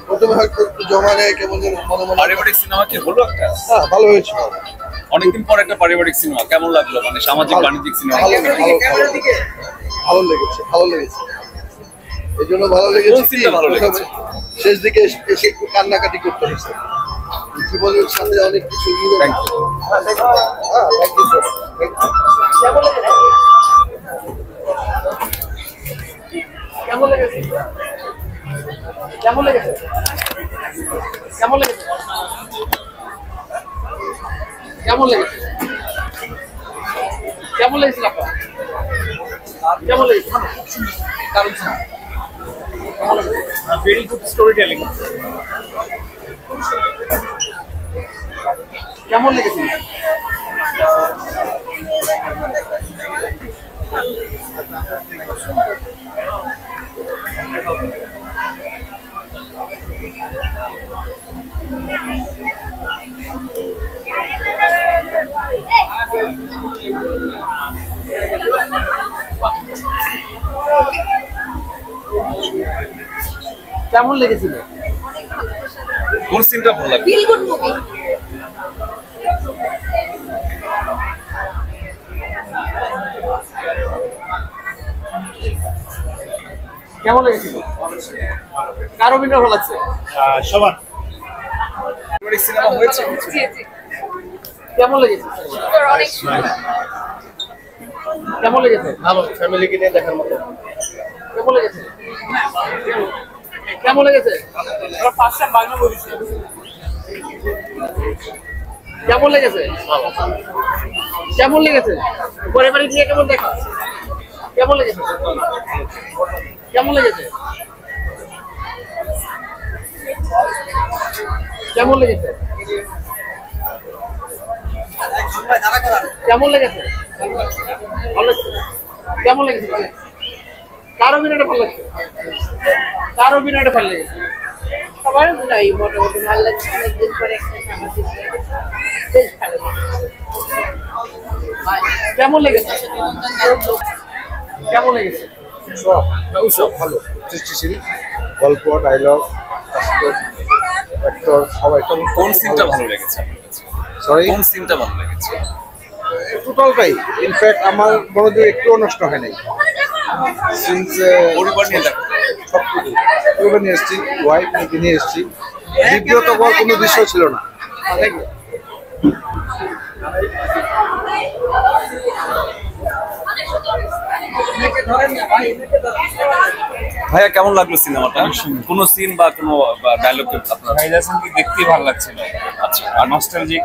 প্রথমে হয়তো একটু জমা নেয় কেমন যেন মনে মনে। পারিবারিক সিনেমা কি হলো একটা? হ্যাঁ, ভালো হয়েছে। অনেকদিন পর একটা পারিবারিক সিনেমা কেমন লাগলো? মানে সামাজিক বাণিজ্যিক সিনেমা ভালো লেগেছে, ভালো লেগেছে। এই জন্য ভালো লেগেছে। ভালো লেগেছে শেষ দিকে এসে একটু কান্নাকাটি করতে হয়েছে। জীবনের সাথে অনেক কিছু কেমন লেগেছে? কেমন লেগেছে? কেমন লেগেছে? কেমন লেগেছে? কেমন লেগেছিল আপনার? কেমন লেগেছে? কারণ ভেরি গুড স্টোরি টেলিং। কেমন লেগেছে? কেমন লেগেছিল? কোন সিনটা ভালো লাগলো? Feel good movie. কেমন লেগেছিল? কার অভিনয় ভালো লাগছে? সবার পারিবারিক সিনেমা হয়েছে? জি জি। কেমন লেগেছে? অনেক সুন্দর। কেমন লেগেছে? ভালো, ফ্যামিলিকে নিয়ে দেখার মতো। কেমন লেগেছে? কেমন লেগেছে? First Bangla movie. কেমন লেগেছে? কেমন লেগেছে? পারিবারিক নিয়ে কেমন দেখা? কেমন লেগেছে? কেমন লেগেছে? কেমন লেগেছে? কেমন লেগেছে? ভালো লাগছে। কেমন লেগেছে? কার অভিনয়টা ভালো লাগছে? কার অভিনয়টা ভালো লেগেছে? সবার অভিনয় মোটামুটি ভালো লাগছে। অনেকদিন পরে একটা সামাজিক বেশ ভালো লেগেছে। কেমন লেগেছে? কেমন লেগেছে? সব ভালো, সৃষ্টিশীল গল্প, ডায়লগ, অ্যাক্টর সবাই। কোন সিনটা ভালো লেগেছে আপনার কাছে? সরি, কোন সিনটা ভালো লেগেছে? টোটালটাই। ইনফ্যাক্ট আমার মনোযোগ একটুও নষ্ট হয় নাই। সিন্স পরিবার নিয়ে দেখা। সবটুকু পরিবার নিয়ে এসেছি, ওয়াইফ নিয়ে এসেছি। বিব্রত হওয়ার কোনো বিষয় ছিল না। ভাইয়া কেমন লাগলো সিনেমাটা? কোন সিন বা কোনো ডায়লগ আপনার? ভাইজাসনকে দেখতেই ভালো লাগছিল। আচ্ছা, আর নস্টালজিক